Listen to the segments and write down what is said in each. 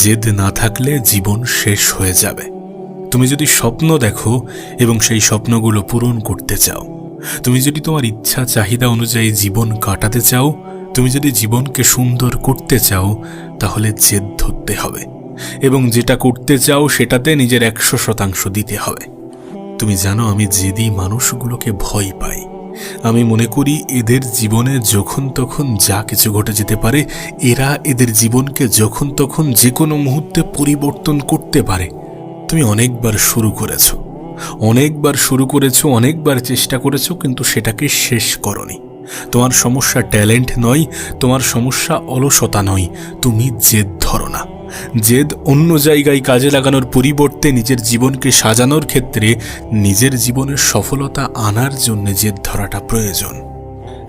জেদ না থাকলে জীবন শেষ হয়ে যাবে। তুমি যদি স্বপ্ন দেখো এবং সেই স্বপ্নগুলো পূরণ করতে চাও, তুমি যদি তোমার ইচ্ছা চাহিদা অনুযায়ী জীবন কাটাতে চাও, তুমি যদি জীবনকে সুন্দর করতে চাও, তাহলে জেদ ধরতে হবে এবং যেটা করতে চাও সেটাতে নিজের 100% দিতে হবে। তুমি জানো, আমি জেদি মানুষগুলোকে ভয় পাই। আমি মনে করি এদের জীবনে যখন তখন যা কিছু ঘটে যেতে পারে, এরা এদের জীবনকে যখন তখন যে কোনো মুহূর্তে পরিবর্তন করতে পারে। তুমি অনেকবার শুরু করেছো, অনেকবার চেষ্টা করেছো, কিন্তু সেটাকে শেষ করনি। তোমার সমস্যা ট্যালেন্ট নয়, তোমার সমস্যা অলসতা নয়, তুমি জেদ ধরো না। জেদ অন্য জায়গায় কাজে লাগানোর পরিবর্তে নিজের জীবনকে সাজানোর ক্ষেত্রে, নিজের জীবনের সফলতা আনার জন্য জেদ ধরাটা প্রয়োজন।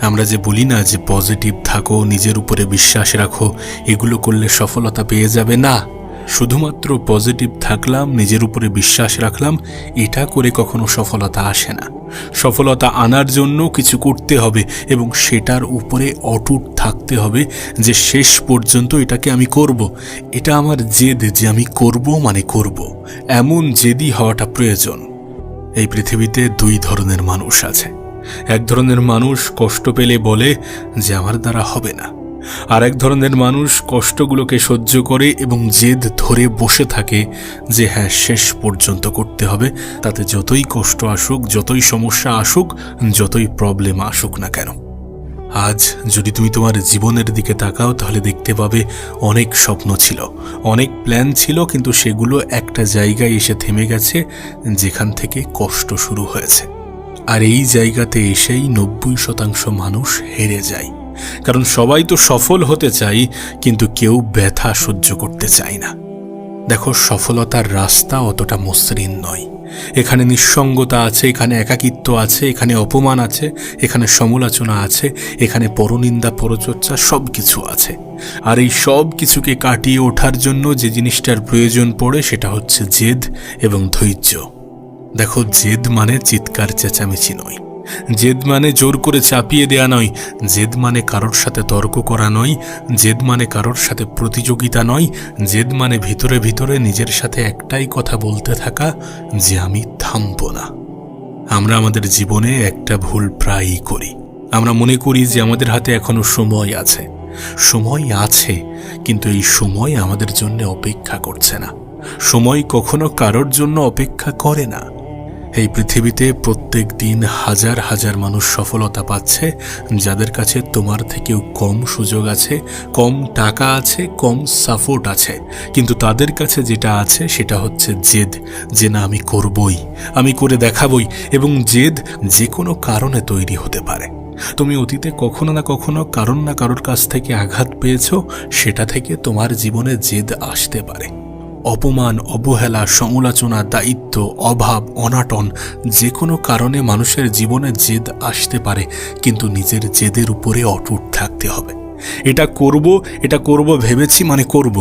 আমরা যে বলি না যে পজিটিভ থাকো, নিজের উপরে বিশ্বাস রাখো, এগুলো করলে সফলতা পেয়ে যাবে, না। শুধুমাত্র পজিটিভ থাকলাম, নিজের উপরে বিশ্বাস রাখলাম, এটা করে কখনো সফলতা আসে না। সফলতা আনার জন্য কিছু করতে হবে এবং সেটার উপরে অটুট থাকতে হবে যে শেষ পর্যন্ত এটাকে আমি করব। এটা আমার জেদ যে আমি করব মানে করব, এমন জেদি হওয়াটা প্রয়োজন। এই পৃথিবীতে দুই ধরনের মানুষ আছে। এক ধরনের মানুষ কষ্ট পেলে বলে যে আমার দ্বারা হবে না, আর এক ধরনের মানুষ কষ্টগুলোকে সহ্য করে এবং জেদ ধরে বসে থাকে যে হ্যাঁ, শেষ পর্যন্ত করতে হবে, তাতে যতই কষ্ট আসুক, যতই সমস্যা আসুক, যতই প্রবলেম আসুক না কেন। আজ যদি তুমি তোমার জীবনের দিকে তাকাও, তাহলে দেখতে পাবে অনেক স্বপ্ন ছিল, অনেক প্ল্যান ছিল, কিন্তু সেগুলো একটা জায়গায় এসে থেমে গেছে যেখান থেকে কষ্ট শুরু হয়েছে। আর এই জায়গাতে এসেই 90% মানুষ হেরে যায়। কারণ সবাই তো সফল হতে চাই, কিন্তু কেউ ব্যথা সহ্য করতে চায় না। দেখো, সফলতার রাস্তা অতটা মসৃণ নয়। এখানে নিঃসঙ্গতা আছে, এখানে একাকিত্ব আছে, এখানে অপমান আছে, এখানে সমালোচনা আছে, এখানে পরনিন্দা পরচর্চা সব কিছু আছে। আর এই সব কিছুকে কাটিয়ে ওঠার জন্য যে জিনিসটার প্রয়োজন পড়ে সেটা হচ্ছে জেদ এবং ধৈর্য। দেখো, জেদ মানে চিৎকার চেঁচামেচি নয়, জেদ মানে জোর করে চাপিয়ে দেয়া নয়, জেদ মানে কারোর সাথে তর্ক করা নয়, জেদ মানে কারোর সাথে প্রতিযোগিতা নয়, জেদ মানে ভিতরে ভিতরে নিজের সাথে একটাই কথা বলতে থাকা যে আমি থামব না। আমরা আমাদের জীবনে একটা ভুল প্রায়ই করি। আমরা মনে করি যে আমাদের হাতে এখনো সময় আছে। সময় আছে, কিন্তু এই সময় আমাদের জন্য অপেক্ষা করছে না। সময় কখনো কারোর জন্য অপেক্ষা করে না। এই পৃথিবীতে প্রত্যেক দিন হাজার হাজার মানুষ সফলতা পাচ্ছে, যাদের কাছে তোমার থেকেও কম সুযোগ আছে, কম টাকা আছে, কম সাপোর্ট আছে, কিন্তু তাদের কাছে যেটা আছে সেটা হচ্ছে জেদ, যে না, আমি করবই, আমি করে দেখাবই। এবং জেদ যে কোনো কারণে তৈরি হতে পারে। তুমি অতীতে কখনো না কখনো কারণ না কারোর কাছ থেকে আঘাত পেয়েছো, সেটা থেকে তোমার জীবনে জেদ আসতে পারে। অপমান, অবহেলা, সমালোচনা, দায়িত্ব, অভাব, অনাটন, যে কোনো কারণে মানুষের জীবনে জেদ আসতে পারে, কিন্তু নিজের জেদের উপরে অটুট থাকতে হবে। এটা করব ভেবেছি মানে করব,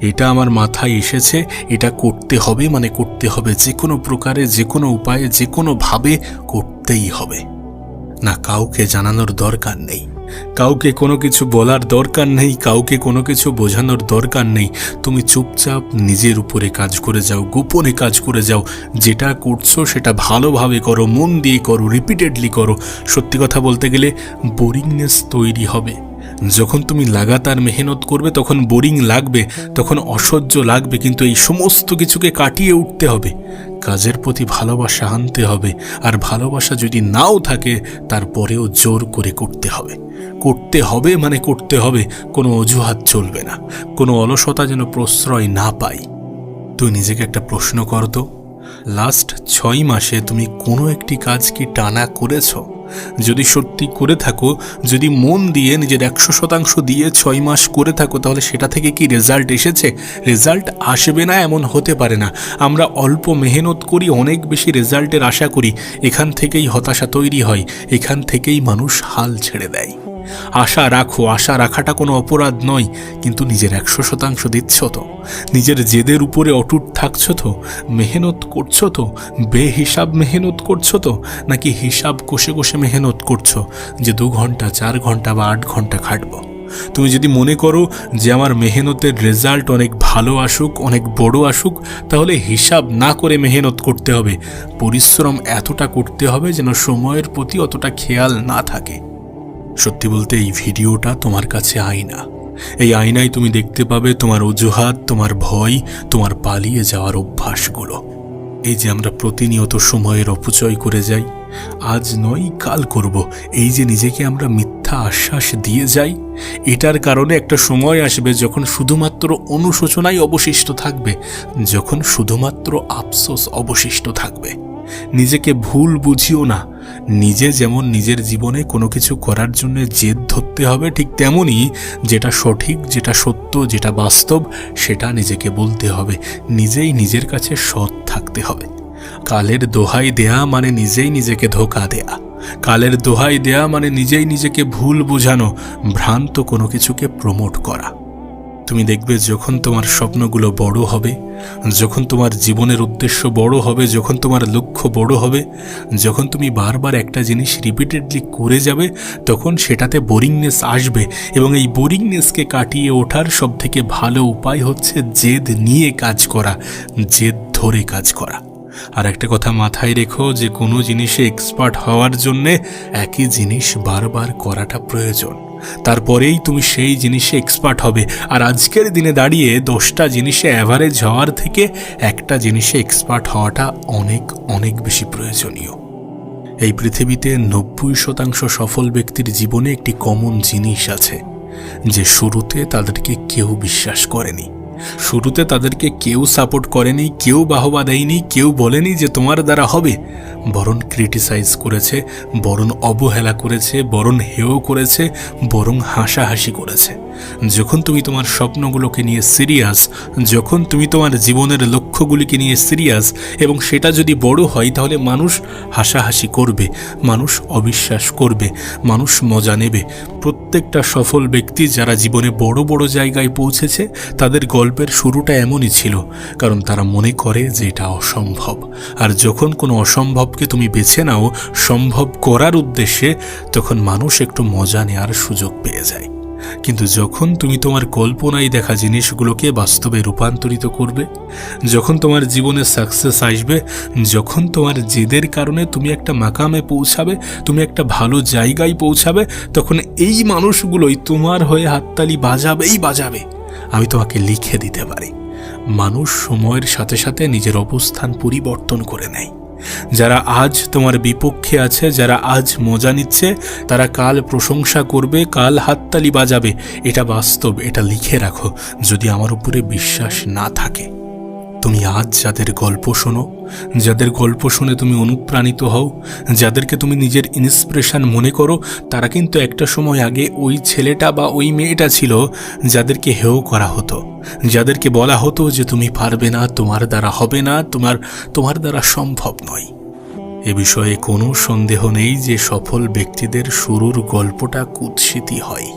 এটা আমার মাথায় এসেছে, এটা করতে হবে মানে করতে হবে, যে কোনো প্রকারে, যে কোনো উপায়ে, যে কোনোভাবে করতেই হবে। না, কাউকে জানানোর দরকার নেই, কাউকে কোনো কিছু বলার দরকার নেই, কাউকে কোনো কিছু বোঝানোর দরকার নেই। তুমি চুপচাপ নিজের উপরে কাজ করে যাও, গোপনে কাজ করে যাও। যেটা করছো সেটা ভালোভাবে করো, মন দিয়ে করো, রিপিটেডলি করো। সত্যি কথা বলতে গেলে বোরিংনেস তৈরি হবে। যখন তুমি লাগাতার মেহনত করবে তখন বোরিং লাগবে, তখন অসহ্য লাগবে, কিন্তু এই সমস্ত কিছুকে কাটিয়ে উঠতে হবে। কাজের প্রতি ভালোবাসা আনতে হবে, আর ভালোবাসা যদি নাও থাকে তারপরেও জোর করে করতে হবে। করতে হবে মানে করতে হবে, কোনো অজুহাত চলবে না, কোনো অলসতা যেন প্রশ্রয় না পাই। তুই নিজেকে একটা প্রশ্ন কর তো, লাস্ট 6 মাসে তুমি কোনো একটি কাজ কি টানা করেছো? যদি সত্যি করে থাকো, যদি মন দিয়ে নিজের 100% দিয়ে 6 মাস করে থাকো, তাহলে সেটা থেকে কি রেজাল্ট এসেছে? রেজাল্ট আসবে না এমন হতে পারে না। আমরা অল্প মেহনত করি, অনেক বেশি রেজাল্টের আশা করি, এখান থেকেই হতাশা তৈরি হয়, এখান থেকেই মানুষ হাল ছেড়ে দেয়। আশা রাখো, আশা রাখাটা কোনো অপরাধ নয়, কিন্তু নিজের 100% দিচ্ছ তো? নিজের জেদের উপরে অটুট থাকছো তো? মেহনত করছো তো? বেহিসাব মেহনত করছো তো? নাকি হিসাব কষে কষে মেহনত করছো যে 2 ঘন্টা, 4 ঘন্টা বা 8 ঘন্টা খাটবো? তুমি যদি মনে করো যে আমার মেহনতের রেজাল্ট অনেক ভালো আসুক, অনেক বড় আসুক, তাহলে হিসাব না করে মেহনত করতে হবে, পরিশ্রম এতটা করতে হবে যেন সময়ের প্রতি অতটা খেয়াল না থাকে। সত্যি বলতে এই ভিডিওটা তোমার কাছে আয়না। এই আয়নায় তুমি দেখতে পাবে তোমার অজুহাত, তোমার ভয়, তোমার পালিয়ে যাওয়ার অভ্যাসগুলো। এই যে আমরা প্রতিনিয়ত সময়ের অপচয় করে যাই, আজ নয় কাল করব, এই যে নিজেকে আমরা মিথ্যা আশ্বাস দিয়ে যাই, এটার কারণে একটা সময় আসবে যখন শুধুমাত্র অনুশোচনাই অবশিষ্ট থাকবে, যখন শুধুমাত্র আফসোস অবশিষ্ট থাকবে। নিজেকে ভুল বুঝিও না। নিজে যেমন নিজের জীবনে কোনো কিছু করার জন্য জেদ ধরতে হবে, ঠিক তেমনই যেটা সঠিক, যেটা সত্য, যেটা বাস্তব, সেটা নিজেকে বলতে হবে। নিজেই নিজের কাছে সৎ থাকতে হবে। কালের দোহাই দেয়া মানে নিজেই নিজেকে ধোঁকা দেয়া। কালের দোহাই দেয়া মানে নিজেই নিজেকে ভুল বোঝানো, ভ্রান্ত কোনো কিছুকে প্রমোট করা। তুমি দেখবে যখন তোমার স্বপ্নগুলো বড় হবে, যখন তোমার জীবনের উদ্দেশ্য বড় হবে, যখন তোমার লক্ষ্য বড় হবে, যখন তুমি বারবার একটা জিনিস রিপিটেডলি করে যাবে, তখন সেটাতে বোরিংনেস আসবে। এবং এই বোরিংনেসকে কাটিয়ে ওঠার সবথেকে ভালো উপায় হচ্ছে জেদ নিয়ে কাজ করা, জেদ ধরে কাজ করা। আর একটা কথা মাথায় রেখো যে কোনো জিনিসে এক্সপার্ট হওয়ার জন্যে একই জিনিস বারবার করাটা প্রয়োজন, তারপরেই তুমি সেই জিনিসে এক্সপার্ট হবে। আর আজকের দিনে দাঁড়িয়ে 10টা জিনিসে অ্যাভারেজ হওয়ার থেকে একটা জিনিসে এক্সপার্ট হওয়াটা অনেক অনেক বেশি প্রয়োজনীয়। এই পৃথিবীতে 90% সফল ব্যক্তির জীবনে একটি কমন জিনিস আছে, যে শুরুতে তাদেরকে কেউ বিশ্বাস করেনি, শুরুতে তাদেরকে কেউ সাপোর্ট করেনি, কেউ বাহবা দেয়নি, কেউ বলেনি যে তোমার দ্বারা হবে, বরং ক্রিটিসাইজ করেছে, বরং অবহেলা করেছে, বরং হেয় করেছে, বরং হাসাহাসি করেছে। যখন তুমি তোমার স্বপ্নগুলোকে নিয়ে সিরিয়াস, যখন তুমি তোমার জীবনের লক্ষ্যগুলিকে নিয়ে সিরিয়াস, এবং সেটা যদি বড় হয়, তাহলে মানুষ হাসাহাসি করবে, মানুষ অবিশ্বাস করবে, মানুষ মজা নেবে। প্রত্যেকটা সফল ব্যক্তি যারা জীবনে বড় বড় জায়গায় পৌঁছেছে, তাদের গল্পের শুরুটা এমনই ছিল, কারণ তারা মনে করে যে এটা অসম্ভব। আর যখন কোনো অসম্ভবকে তুমি বেছে নাও সম্ভব করার উদ্দেশ্যে, তখন মানুষ একটু মজা নেওয়ার সুযোগ পেয়ে যায়। কিন্তু যখন তুমি তোমার কল্পনায় দেখা জিনিসগুলোকে বাস্তবে রূপান্তরিত করবে, যখন তোমার জীবনে সাকসেস আসবে, যখন তোমার জেদের কারণে তুমি একটা মাকামে পৌঁছাবে, তুমি একটা ভালো জায়গায় পৌঁছাবে, তখন এই মানুষগুলোই তোমার হয়ে হাততালি বাজাবেই বাজাবে। আমি তোমাকে লিখে দিতে পারি, মানুষ সময়ের সাথে সাথে নিজের অবস্থান পরিবর্তন করে নেয়। যারা আজ তোমার বিপক্ষে আছে, যারা আজ মজা নিচ্ছে, তারা কাল প্রশংসা করবে, কাল হাততালি বাজাবে। এটা বাস্তব, এটা লিখে রাখো। যদি আমার উপরে বিশ্বাস না থাকে, তুমি আজ যাদের গল্প শোনো, যাদের গল্প শুনে তুমি অনুপ্রাণিত হও, যাদেরকে তুমি নিজের ইন্সপিরেশন মনে করো, তারা কিন্তু একটা সময় আগে ওই ছেলেটা বা ওই মেয়েটা ছিল যাদেরকে হেয় করা হতো, যাদেরকে বলা হতো যে তুমি পারবে না, তোমার দ্বারা হবে না, তোমার দ্বারা সম্ভব নয়। এ বিষয়ে কোনো সন্দেহ নেই যে সফল ব্যক্তিদের শুরুর গল্পটা কুৎসিতই হয়।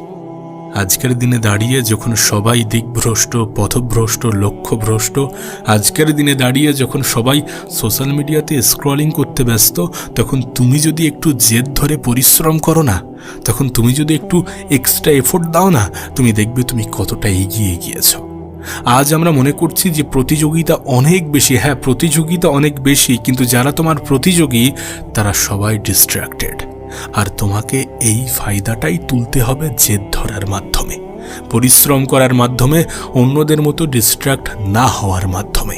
আজকের দিনে দাঁড়িয়ে যখন সবাই দিকভ্রষ্ট, পথভ্রষ্ট, লক্ষ্যভ্রষ্ট, আজকের দিনে দাঁড়িয়ে যখন সবাই সোশ্যাল মিডিয়াতে স্ক্রলিং করতে ব্যস্ত, তখন তুমি যদি একটু জেদ ধরে পরিশ্রম করো না, তখন তুমি যদি একটু এক্সট্রা এফোর্ট দাও না, তুমি দেখবে তুমি কতটা এগিয়ে গিয়েছো। আজ আমরা মনে করছি যে প্রতিযোগিতা অনেক বেশি, হ্যাঁ প্রতিযোগিতা অনেক বেশি, কিন্তু যারা তোমার প্রতিযোগী তারা সবাই ডিস্ট্র্যাক্টেড। আর তোমাকে এই ফায়দাটাই তুলতে হবে জেদ ধরার মাধ্যমে, পরিশ্রম করার মাধ্যমে, অন্যদের মতো ডিস্ট্র্যাক্ট না হওয়ার মাধ্যমে।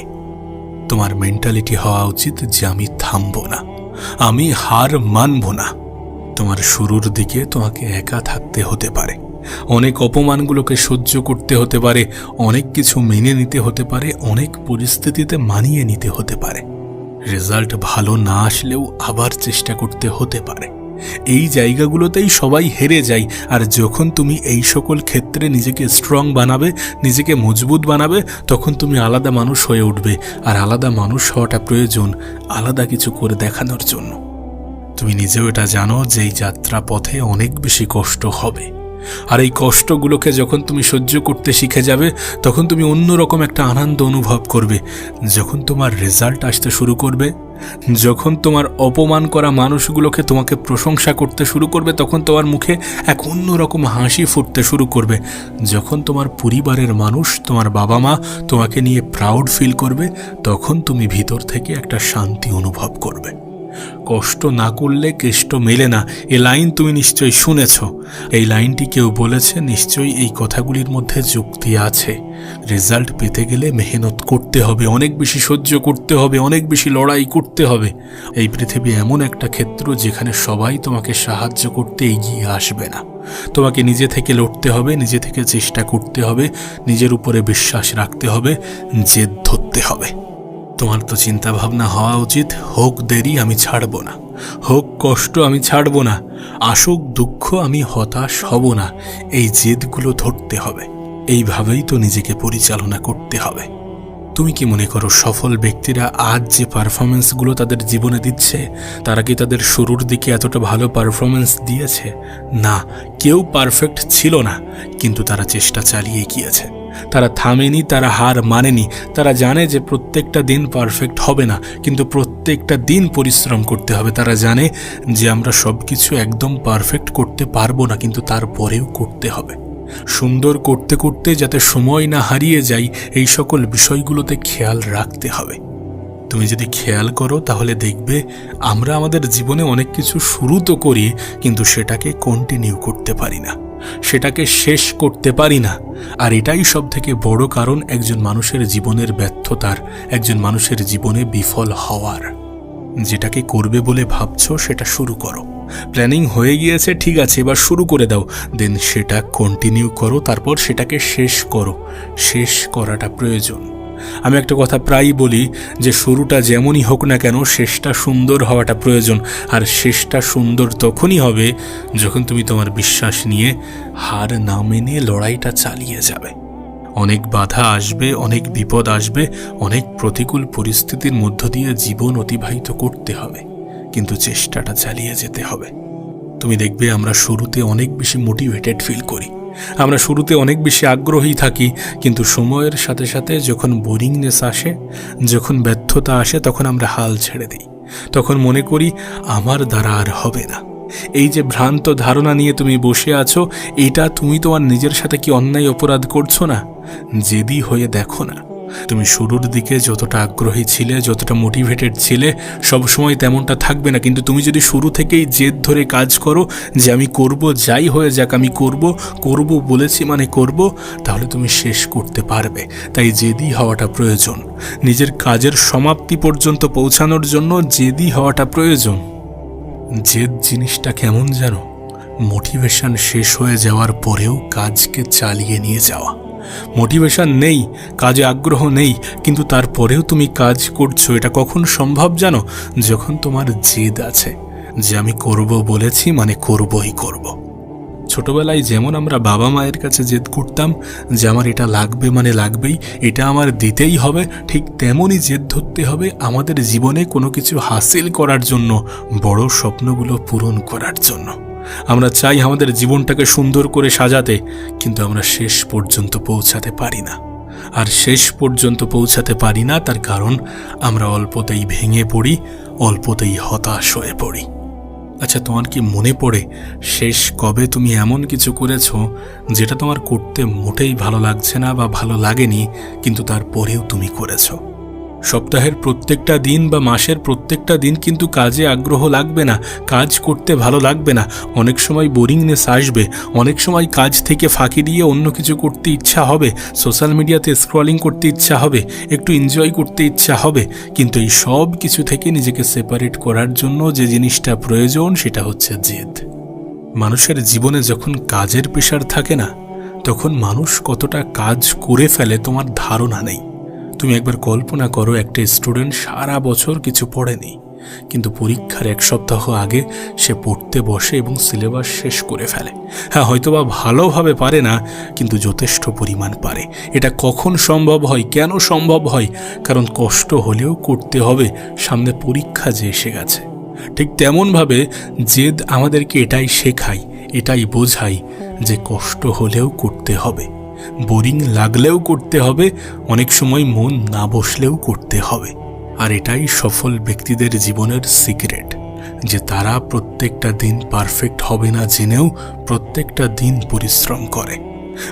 তোমার মেন্টালিটি হওয়া উচিত যে আমি থামবো না, আমি হার মানবো না। তোমার শুরুর দিকে তোমাকে একা থাকতে হতে পারে, অনেক অপমানগুলোকে সহ্য করতে হতে পারে, অনেক কিছু মেনে নিতে হতে পারে, অনেক পরিস্থিতিতে মানিয়ে নিতে হতে পারে। রেজাল্ট ভালো না আসলেও আবার চেষ্টা করতে হতে পারে। এই জায়গাগুলোতেই সবাই হেরে যায়। আর যখন তুমি এই সকল ক্ষেত্রে নিজেকে স্ট্রং বানাবে, নিজেকে মজবুত বানাবে, তখন তুমি আলাদা মানুষ হয়ে উঠবে। আর আলাদা মানুষ হওয়াটা প্রয়োজন আলাদা কিছু করে দেখানোর জন্য। তুমি নিজেও এটা জানো যে এই যাত্রা পথে অনেক বেশি কষ্ট হবে, আর এই কষ্টগুলোকে যখন তুমি সহ্য করতে শিখে যাবে, তখন তুমি অন্যরকম একটা আনন্দ অনুভব করবে। যখন তোমার রেজাল্ট আসতে শুরু করবে, যখন তোমার অপমান করা মানুষগুলোকে তোমাকে প্রশংসা করতে শুরু করবে, তখন তোমার মুখে এক অন্যরকম হাসি ফুটতে শুরু করবে। যখন তোমার পরিবারের মানুষ, তোমার বাবা মা তোমাকে নিয়ে প্রাউড ফিল করবে, তখন তুমি ভিতর থেকে একটা শান্তি অনুভব করবে। কষ্ট না করলে কেষ্ট মেলে না, এ লাইন তুমি নিশ্চয়ই শুনেছ। এই লাইনটি কেউ বলেছে, নিশ্চয়ই এই কথাগুলির মধ্যে যুক্তি আছে। রেজাল্ট পেতে গেলে মেহনত করতে হবে, অনেক বেশি সহ্য করতে হবে, অনেক বেশি লড়াই করতে হবে। এই পৃথিবী এমন একটা ক্ষেত্র যেখানে সবাই তোমাকে সাহায্য করতে এগিয়ে আসবে না। তোমাকে নিজে থেকে লড়তে হবে, নিজে থেকে চেষ্টা করতে হবে, নিজের উপরে বিশ্বাস রাখতে হবে, জেদ ধরতে হবে। তোমার তো চিন্তা ভাবনা হওয়া উচিত, হোক দেরি আমি ছাড়ব না, হোক কষ্ট আমি ছাড়ব না, আসুক দুঃখ আমি হতাশ হব না। এই জেদগুলো ধরতে হবে। এইভাবেই তো নিজেকে পরিচালনা করতে হবে। তুমি কি মনে করো সফল ব্যক্তিরা আজ যে পারফরমেন্সগুলো তাদের জীবনে দিচ্ছে, তারা কি তাদের শুরুর দিকে এতটা ভালো পারফরমেন্স দিয়েছে? না, কেউ পারফেক্ট ছিল না, কিন্তু তারা চেষ্টা চালিয়ে গিয়েছে। তারা থামেনি, তারা হার মানেনি। তারা জানে যে প্রত্যেকটা দিন পারফেক্ট হবে না, কিন্তু প্রত্যেকটা দিন পরিশ্রম করতে হবে। তারা জানে যে আমরা সব কিছু একদম পারফেক্ট করতে পারবো না, কিন্তু তারপরেও করতে হবে। সুন্দর করতে করতে যাতে সময় না হারিয়ে যাই, এই সকল বিষয়গুলোতে খেয়াল রাখতে হবে। তুমি যদি খেয়াল করো তাহলে দেখবে আমরা আমাদের জীবনে অনেক কিছু শুরু তো করি, কিন্তু সেটাকে কন্টিনিউ করতে পারি না, সেটাকে শেষ করতে পারি না। আর এটাই সব থেকে বড় কারণ একজন মানুষের জীবনের ব্যর্থতার, একজন মানুষের জীবনে বিফল হওয়ার। যেটাকে করবে বলে ভাবছো সেটা শুরু করো। প্ল্যানিং হয়ে গিয়েছে, ঠিক আছে, এবার শুরু করে দাও। দেন সেটা কন্টিনিউ করো, তারপর সেটাকে শেষ করো। শেষ করাটা প্রয়োজন। আমি একটা কথা প্রায়ই বলি যে শুরুটা যেমনই হোক না কেন, শেষটা সুন্দর হওয়াটা প্রয়োজন। আর শেষটা সুন্দর তখনই হবে যখন তুমি তোমার বিশ্বাস নিয়ে হার না মেনে লড়াইটা চালিয়ে যাবে। অনেক বাধা আসবে, অনেক বিপদ আসবে, অনেক প্রতিকূল পরিস্থিতির মধ্য দিয়ে জীবন অতিবাহিত করতে হবে, কিন্তু চেষ্টাটা চালিয়ে যেতে হবে। তুমি দেখবে আমরা শুরুতে অনেক বেশি মোটিভেটেড ফিল করি, আমরা শুরুতে অনেক বেশি আগ্রহী থাকি, কিন্তু সময়ের সাথে সাথে যখন বোরিংনেস আসে, যখন ব্যর্থতা আসে, তখন আমরা হাল ছেড়ে দিই। তখন মনে করি আমার দ্বারা আর হবে না। এই যে ভ্রান্ত ধারণা নিয়ে তুমি বসে আছো, এটা তুমি তোমার নিজের সাথে কি অন্যায় অপরাধ করছো না? জেদি হয়ে দেখো না। তুমি শুরুর দিকে যতটা আগ্রহী ছিলে, যতটা মোটিভেটেড ছিলে, সবসময় তেমনটা থাকবে না। কিন্তু তুমি যদি শুরু থেকেই জেদ ধরে কাজ করো যে আমি করব, যাই হয়ে যাক আমি করব বলেছি মানে করব, তাহলে তুমি শেষ করতে পারবে। তাই জেদি হওয়াটা প্রয়োজন। নিজের কাজের সমাপ্তি পর্যন্ত পৌঁছানোর জন্য জেদি হওয়াটা প্রয়োজন। জেদ জিনিসটা কেমন জানো? মোটিভেশন শেষ হয়ে যাওয়ার পরেও কাজকে চালিয়ে নিয়ে যাওয়া। মোটিভেশন নেই, কাজে আগ্রহ নেই, কিন্তু তারপরেও তুমি কাজ করছো। এটা কখন সম্ভব জানো? যখন তোমার জেদ আছে যে আমি করব বলেছি মানে করবই করব। ছোটবেলায় যেমন আমরা বাবা মায়ের কাছে জেদ করতাম যে আমার এটা লাগবে মানে লাগবেই, এটা আমার দিতেই হবে, ঠিক তেমনই জেদ ধরতে হবে আমাদের জীবনে কোনো কিছু হাসিল করার জন্য, বড় স্বপ্নগুলো পূরণ করার জন্য। আমরা চাই আমাদের জীবনটাকে সুন্দর করে সাজাতে, কিন্তু আমরা শেষ পর্যন্ত পৌঁছাতে পারি না। আর শেষ পর্যন্ত পৌঁছাতে পারি না তার কারণ আমরা অল্পতেই ভেঙে পড়ি, অল্পতেই হতাশ হয়ে পড়ি। আচ্ছা, তোমার কি মনে পড়ে শেষ কবে তুমি এমন কিছু করেছো যেটা তোমার করতে মোটেই ভালো লাগছে না বা ভালো লাগেনি, কিন্তু তারপরেও তুমি করেছো? সপ্তাহের প্রত্যেকটা দিন বা মাসের প্রত্যেকটা দিন কিন্তু কাজে আগ্রহ লাগবে না, কাজ করতে ভালো লাগবে না। অনেক সময় বোরিংনেস আসবে, অনেক সময় কাজ থেকে ফাঁকি দিয়ে অন্য কিছু করতে ইচ্ছা হবে, সোশ্যাল মিডিয়াতে স্ক্রলিং করতে ইচ্ছা হবে, একটু এনজয় করতে ইচ্ছা হবে। কিন্তু এই সব কিছু থেকে নিজেকে সেপারেট করার জন্য যে জিনিসটা প্রয়োজন সেটা হচ্ছে জেদ। মানুষের জীবনে যখন কাজের প্রেশার থাকে না, তখন মানুষ কতটা কাজ করে ফেলে তোমার ধারণা নেই। তুমি একবার কল্পনা করো, একটা স্টুডেন্ট সারা বছর কিছু পড়েনি, কিন্তু পরীক্ষার এক সপ্তাহ আগে সে পড়তে বসে এবং সিলেবাস শেষ করে ফেলে। হ্যাঁ, হয়তোবা ভালোভাবে পারে না, কিন্তু যথেষ্ট পরিমাণ পারে। এটা কখন সম্ভব হয়, কেন সম্ভব হয়? কারণ কষ্ট হলেও করতে হবে, সামনে পরীক্ষা যে এসে গেছে। ঠিক তেমনভাবে জেদ আমাদেরকে এটাই শেখায়, এটাই বোঝায় যে কষ্ট হলেও করতে হবে, বোরিং লাগলেও করতে হবে, অনেক সময় মন না বসলেও করতে হবে। আর এটাই সফল ব্যক্তিদের জীবনের সিক্রেট, যে তারা প্রত্যেকটা দিন পারফেক্ট হবে না জেনেও প্রত্যেকটা দিন পরিশ্রম করে।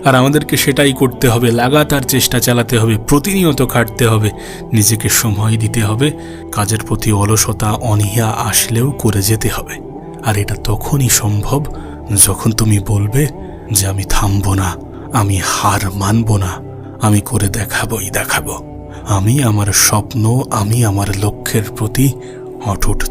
আর আমাদেরকে সেটাই করতে হবে, লাগাতার চেষ্টা চালাতে হবে, প্রতিনিয়ত খাটতে হবে, নিজেকে সময় দিতে হবে, কাজের প্রতি অলসতা অনীহা আসলেও করে যেতে হবে। আর এটা তখনই সম্ভব যখন তুমি বলবে যে আমি থামবো না, আমি হার মানব না, আমি করে দেখাবো। আমি আমার স্বপ্ন, আমি আমার লক্ষ্যের প্রতি অটুট